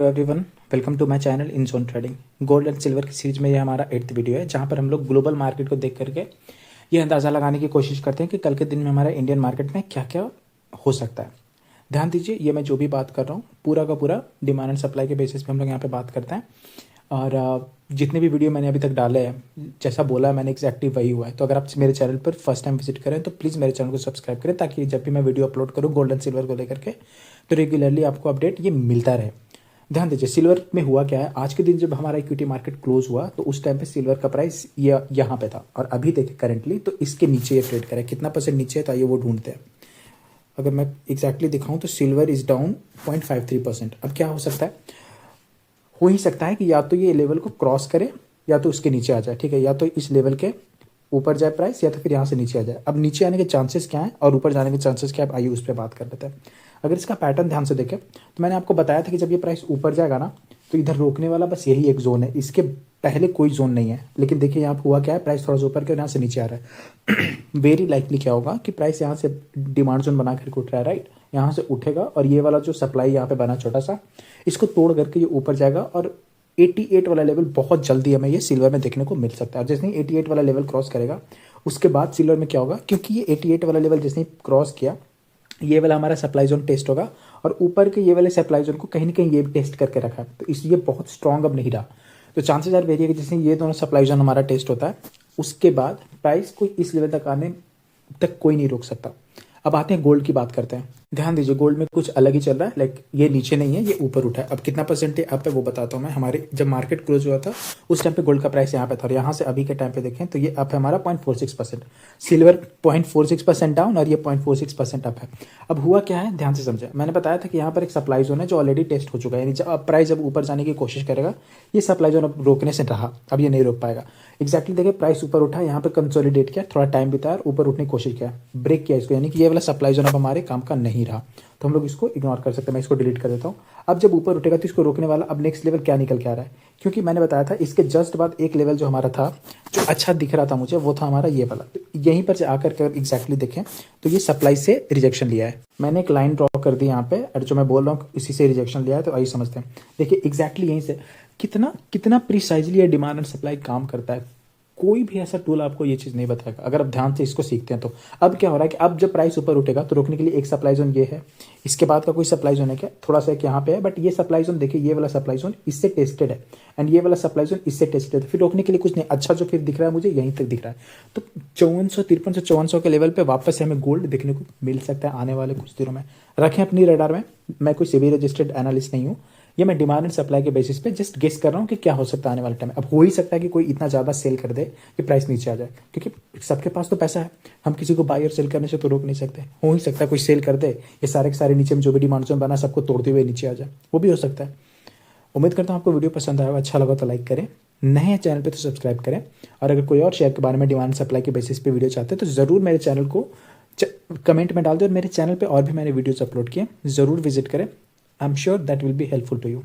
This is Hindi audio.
Everyone, welcome to my channel in zone trading. Gold and silver की सीरीज में ये हमारा 8th वीडियो है, जहां पर हम लोग ग्लोबल मार्केट को देख करके ये अंदाज़ा लगाने की कोशिश करते हैं कि कल के दिन में हमारा इंडियन मार्केट में क्या क्या हो सकता है। ध्यान दीजिए, ये मैं जो भी बात कर रहा हूँ पूरा का पूरा डिमांड एंड सप्लाई के बेसिस पे हम लोग यहाँ पे बात करते हैं। और जितने भी वीडियो मैंने अभी तक डाले हैं, जैसा बोला है मैंने एग्जैक्टली वही हुआ है। तो अगर आप मेरे चैनल पर फर्स्ट टाइम विजिट करें तो प्लीज़ मेरे चैनल को सब्सक्राइब करें, ताकि जब भी मैं वीडियो अपलोड करूँ गोल्ड एंड सिल्वर को लेकर के तो रेगुलरली आपको अपडेट ये मिलता रहे। ध्यान दीजिए, सिल्वर में हुआ क्या है। आज के दिन जब हमारा इक्विटी मार्केट क्लोज हुआ तो उस टाइम पे सिल्वर का प्राइस यहाँ पे था, और अभी देखिए करंटली तो इसके नीचे ये ट्रेड करे। कितना परसेंट नीचे है तो आइए वो ढूंढते हैं। अगर मैं एग्जैक्टली दिखाऊं तो सिल्वर इज डाउन 0.53%। अब क्या हो सकता है, हो ही सकता है कि या तो ये लेवल को क्रॉस करे या तो उसके नीचे आ जाए। ठीक है, या तो इस लेवल के ऊपर जाए प्राइस, या तो फिर यहाँ से नीचे आ जाए। अब नीचे आने के चांसेस क्या है और ऊपर जाने के चांसेस क्या है, आइए उस पर बात कर लेते हैं। अगर इसका पैटर्न ध्यान से देखें तो मैंने आपको बताया था कि जब ये प्राइस ऊपर जाएगा ना तो इधर रोकने वाला बस यही एक जोन है, इसके पहले कोई जोन नहीं है। लेकिन देखिए यहाँ हुआ क्या है, प्राइस थोड़ा सा ऊपर के यहाँ से नीचे आ रहा है। वेरी लाइकली क्या होगा कि प्राइस यहाँ से डिमांड जोन बना करके उठ रहा है, राइट। यहाँ से उठेगा और ये वाला जो सप्लाई यहाँ पे बना छोटा सा, इसको तोड़ करके ये ऊपर जाएगा और 88 वाला लेवल बहुत जल्दी हमें ये सिल्वर में देखने को मिल सकता है। जैसे ही 88 वाला लेवल क्रॉस करेगा उसके बाद सिल्वर में क्या होगा, क्योंकि ये 88 वाला लेवल जैसे ही क्रॉस किया, ये वाला हमारा सप्लाई जोन टेस्ट होगा और ऊपर के ये वाले सप्लाई जोन को कहीं ना कहीं ये भी टेस्ट करके रखा है, तो इसलिए बहुत स्ट्रांग अब नहीं रहा। तो चांसेस आर वेरी है कि जैसे ये दोनों सप्लाई जोन हमारा टेस्ट होता है उसके बाद प्राइस को इस लेवल तक आने तक कोई नहीं रोक सकता। अब आते हैं गोल्ड की बात करते हैं। ध्यान दीजिए, गोल्ड में कुछ अलग ही चल रहा है। लाइक ये नीचे नहीं है, ये ऊपर उठा है। अब कितना परसेंट अप है वो बताता हूँ मैं। हमारे जब मार्केट क्लोज हुआ था उस टाइम पे गोल्ड का प्राइस यहाँ पे था, और यहाँ से अभी के टाइम पे देखें तो ये अप है हमारा 0.46%। सिल्वर 0.46% डाउन और ये 0.46% अप है। अब हुआ क्या है, ध्यान से समझे। मैंने बताया था कि यहाँ पर एक सप्लाई जोन है जो ऑलरेडी टेस्ट हो चुका है, यानी जब प्राइस जब ऊपर जाने की कोशिश करेगा ये सप्लाई जोन अब रोकने से रहा, अब ये नहीं रोक पाएगा। एग्जैक्टली देखिए, प्राइस ऊपर उठा, यहाँ पे कंसोलिडेट किया, थोड़ा टाइम बिताया, ऊपर उठने की कोशिश किया, ब्रेक किया इसको, यानी कि ये वाला सप्लाई जोन अब हमारे काम का नहीं रहा। तो हम लोग इसको इग्नोर कर सकते हैं, मैं इसको डिलीट कर देता हूँ। अब जब ऊपर उठेगा तो इसको रोकने वाला अब नेक्स्ट लेवल क्या निकल के आ रहा है, क्योंकि मैंने बताया था इसके जस्ट बाद एक लेवल जो हमारा था जो अच्छा दिख रहा था मुझे, वो था हमारा ये वाला। तो यहीं पर से आकर के एग्जैक्टली देखें तो ये सप्लाई से रिजेक्शन लिया है। मैंने एक लाइन ड्रॉ कर दी यहाँ पे, और जो मैं बोल रहा हूँ इसी से रिजेक्शन लिया है। तो आइए समझते हैं। देखिए एग्जैक्टली यहीं से कितना कितना प्रिसाइजली ये डिमांड एंड सप्लाई काम करता है। कोई भी ऐसा टूल आपको ये चीज़ नहीं बताएगा अगर आप ध्यान से इसको सीखते हैं तो। अब क्या हो रहा है कि अब जब प्राइस ऊपर उठेगा तो रोकने के लिए एक सप्लाई जोन ये है, इसके बाद का कोई सप्लाई जोन है क्या, थोड़ा सा एक यहाँ पे है, बट ये सप्लाई जोन देखिए, ये वाला सप्लाई जोन इससे टेस्टेड है एंड ये वाला सप्लाई जोन इससे टेस्टेड है। फिर रोकने के लिए कुछ नहीं, अच्छा जो फिर दिख रहा है मुझे यहीं तक दिख रहा है। तो 5400 के लेवल पे वापस से हमें गोल्ड देखने को मिल सकता है आने वाले कुछ दिनों में। रखें अपनी रडार में। मैं कोई सेबी रजिस्टर्ड एनालिस्ट नहीं हूँ, ये मैं डिमांड एंड सप्लाई के बेसिस पे जस्ट गेस कर रहा हूँ कि क्या हो सकता है आने वाले टाइम में। अब हो ही सकता है कि कोई इतना ज़्यादा सेल कर दे कि प्राइस नीचे आ जाए, क्योंकि सबके पास तो पैसा है, हम किसी को बाई और सेल करने से तो रोक नहीं सकते। हो ही सकता है कोई सेल कर दे, ये सारे के सारे नीचे में जो भी डिमांड जोन बना सबको तोड़ते हुए नीचे आ जाए, वो भी हो सकता है। उम्मीद करता हूँ आपको वीडियो पसंद आया, अच्छा लगा तो लाइक करें, नए हैं चैनल पे तो सब्सक्राइब करें, और अगर कोई और शेयर के बारे में डिमांड सप्लाई के बेसिस पे वीडियो चाहते हैं तो ज़रूर मेरे चैनल को कमेंट में डाल दो। और मेरे चैनल पे और भी मैंने वीडियोस अपलोड किए, ज़रूर विजिट करें। I am sure that will be helpful to you.